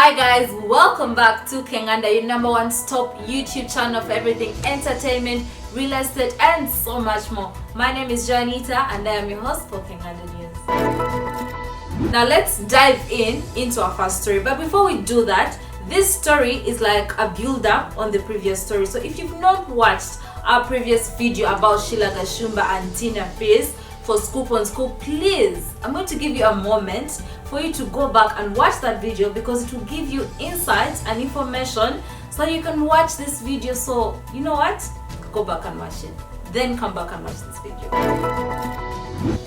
Hi guys, welcome back to Kenganda, your number one top YouTube channel for everything entertainment, real estate and so much more. My name is Janita and I am your host for Kenganda News. Now let's dive into our first story, but before we do that, this story is like a build-up on the previous story. So if you've not watched our previous video about Sheila-Kasuku and Tina Face for Scoop on Scoop, please, I'm going to give you a moment for you to go back and watch that video because it will give you insights and information so you can watch this video. So you know what, go back and watch it, then come back and watch this video.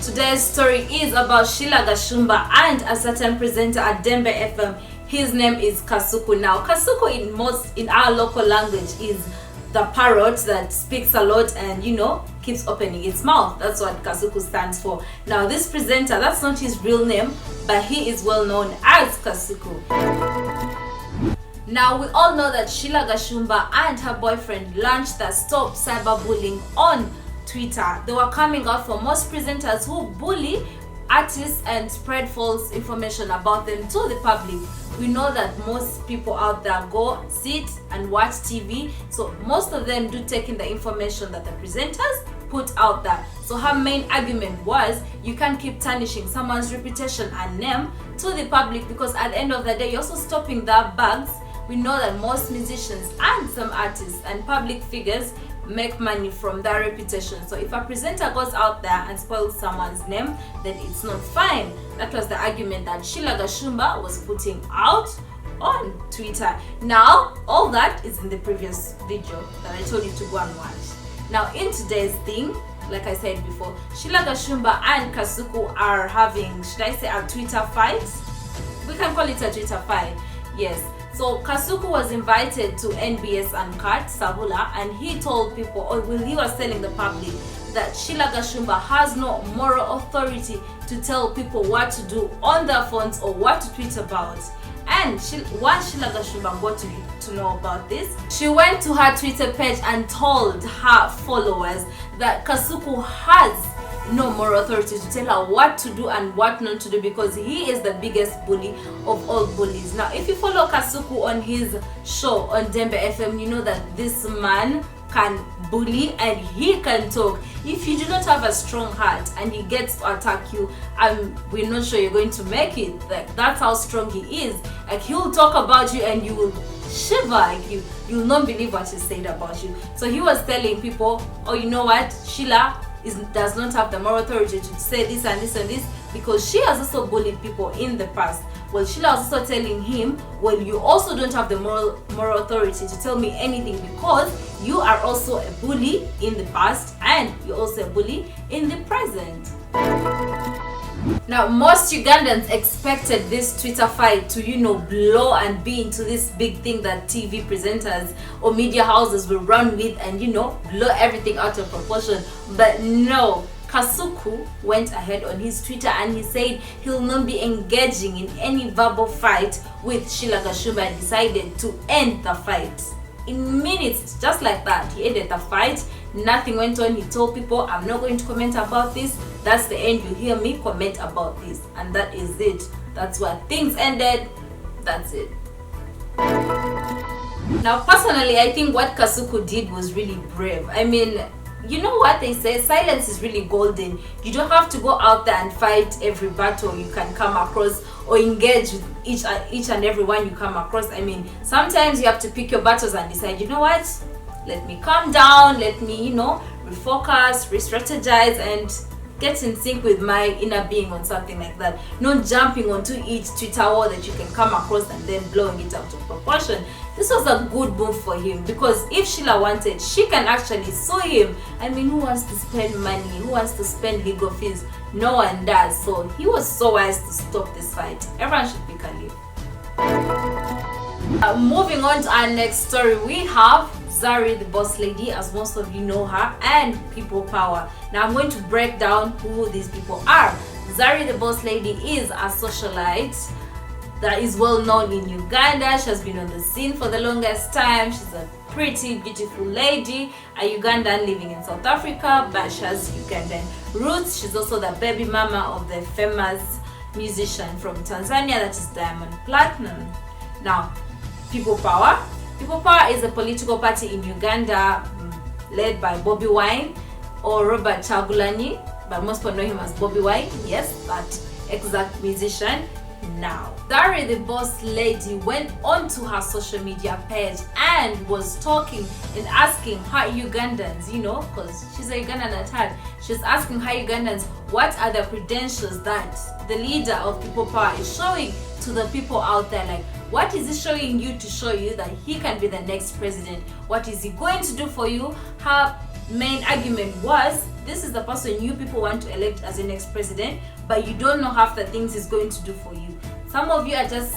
Today's story is about Sheila-Kasuku and a certain presenter at Dembe FM. His name is Kasuku. Now Kasuku in our local language is the parrot that speaks a lot and keeps opening its mouth. That's what Kasuku stands for. Now this presenter, that's not his real name, but he is well known as Kasuku. Now we all know that Sheila-Kasuku and her boyfriend launched the Stop Cyberbullying on Twitter. They were coming out for most presenters who bully artists and spread false information about them to the public. We know that most people out there go sit and watch TV, so most of them do take in the information that the presenters put out there. So her main argument was you can't keep tarnishing someone's reputation and name to the public, because at the end of the day you're also stopping their bags. We know that most musicians and some artists and public figures make money from their reputation. So if a presenter goes out there and spoils someone's name, then it's not fine. That was the argument that Sheila-Kasuku was putting out on Twitter. Now all that is in the previous video that I told you to go and watch. Now in today's thing, like I said before, Sheila-Kasuku and Kasuku are having, should I say, a Twitter fight? We can call it a Twitter fight, yes. So Kasuku was invited to NBS and Kat Sabula, and he told people, he was telling the public that Sheila-Kasuku has no moral authority to tell people what to do on their phones or what to tweet about. And once Sheila-Kasuku got to know about this, she went to her Twitter page and told her followers that Kasuku has no moral authority to tell her what to do and what not to do, because he is the biggest bully of all bullies. Now if you follow Kasuku on his show on Dembe FM, you know that this man can bully and he can talk. If you do not have a strong heart and he gets to attack you, we're not sure you're going to make it. Like, that's how strong he is. Like, he'll talk about you and you will shiver. Like, you'll not believe what he said about you. So he was telling people, oh, you know what, Sheila does not have the moral authority to say this and this and this, because she has also bullied people in the past. Well, Sheila was also telling him, well, you also don't have the moral authority to tell me anything, because you are also a bully in the past and you're also a bully in the present. Now most Ugandans expected this Twitter fight to blow and be into this big thing that TV presenters or media houses will run with and blow everything out of proportion. But no, Kasuku went ahead on his Twitter and he said he'll not be engaging in any verbal fight with Sheila-Kasuku and decided to end the fight. In minutes, just like that, he ended the fight. Nothing went on. He told people, I'm not going to comment about this. That's the end. You hear me comment about this, and that is it. That's where things ended. That's it. Now personally, I think what Kasuku did was really brave. I mean, you know what they say, silence is really golden. You don't have to go out there and fight every battle you can come across or engage with each and every one you come across. I mean, sometimes you have to pick your battles and decide, you know what, let me calm down, let me refocus, re-strategize and get in sync with my inner being on something like that. Not jumping onto each Twitter war that you can come across and then blowing it out of proportion. This was a good move for him, because if Sheila wanted, she can actually sue him. I mean, who wants to spend money? Who wants to spend legal fees? No one does. So he was so wise to stop this fight. Everyone should pick a leave. Moving on to our next story, we have Zari the Boss Lady, as most of you know her, and People Power. Now I'm going to break down who these people are. Zari the Boss Lady is a socialite that is well known in Uganda. She has been on the scene for the longest time. She's a pretty beautiful lady, a Ugandan living in South Africa, but she has Ugandan roots. She's also the baby mama of the famous musician from Tanzania, that is Diamond Platinum. Now, People Power. People Power is a political party in Uganda led by Bobi Wine or Robert Chagulanyi, but most people know him as Bobi Wine. Yes, that exact musician. Now, Zari, the boss lady, went onto her social media page and was talking and asking her Ugandans, because she's a Ugandan at heart, she's asking her Ugandans what are the credentials that the leader of People Power is showing to the people out there. Like, what is he showing you to show you that he can be the next president? What is he going to do for you? Her main argument was, this is the person you people want to elect as your next president, but you don't know half the things he's going to do for you. Some of you are just,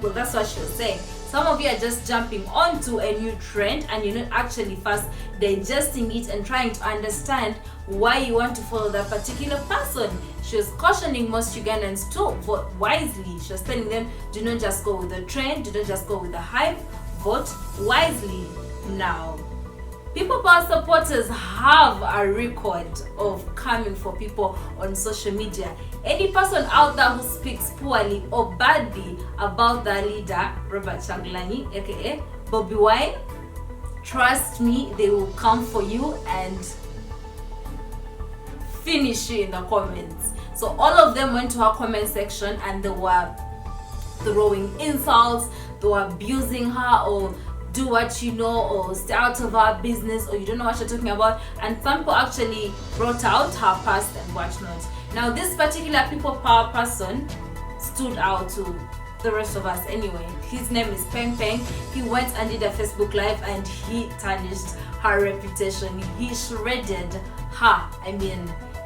well, that's what she was saying. Some of you are just jumping onto a new trend and you're not actually first digesting it and trying to understand why you want to follow that particular person. She was cautioning most Ugandans to vote wisely. She was telling them, do not just go with the trend, do not just go with the hype, vote wisely. Now, People Power supporters have a record of coming for people on social media. Any person out there who speaks poorly or badly about the leader, Robert Chagulanyi, aka Bobi Wine, trust me, they will come for you and finish you in the comments. So all of them went to her comment section and they were throwing insults, they were abusing her, or do what you know, or stay out of our business, or you don't know what you're talking about. And some people actually brought out her past and whatnot. Now, this particular People Power person stood out to the rest of us anyway. His name is Peng Peng. He went and did a Facebook Live and he tarnished her reputation. He shredded her.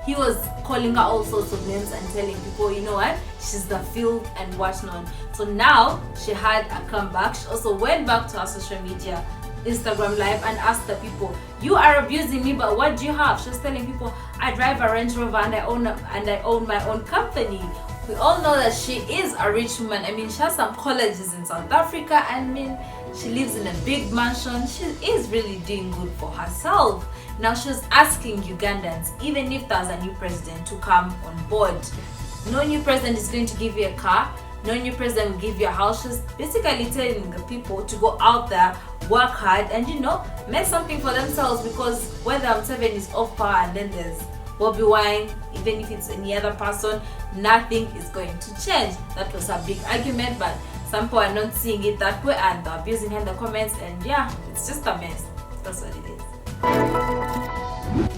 He was calling her all sorts of names and telling people, you know what, she's the filth and whatnot. So now she had a comeback. She also went back to her social media Instagram Live and asked the people, you are abusing me, but what do you have? She was telling people, I drive a Range Rover and I own my own company. We all know that she is a rich woman. She has some colleges in South Africa. She lives in a big mansion. She is really doing good for herself. Now she's asking Ugandans, even if there's a new president, to come on board. No new president is going to give you a car. No new president will give you a house. She's basically telling the people to go out there, work hard, and make something for themselves, because whether Museveni is off power and then there's Bobi Wine, even if it's any other person, nothing is going to change. That was a big argument, but some people are not seeing it that way and they're abusing her in the comments, and yeah, it's just a mess. That's what it is.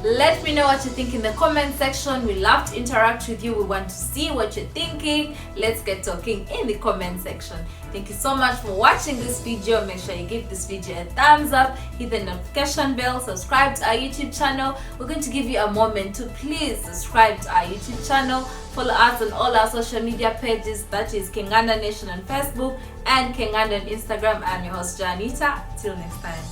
Let me know what you think in the comment section. We love to interact with you. We want to see what you're thinking. Let's get talking in the comment section. Thank you so much for watching this video. Make sure you give this video a thumbs up, hit the notification bell, subscribe to our YouTube channel. We're going to give you a moment to please subscribe to our YouTube channel. Follow us on all our social media pages, that is Kenganda Nation on Facebook and Kenganda on Instagram. I'm your host, Janita. Till next time.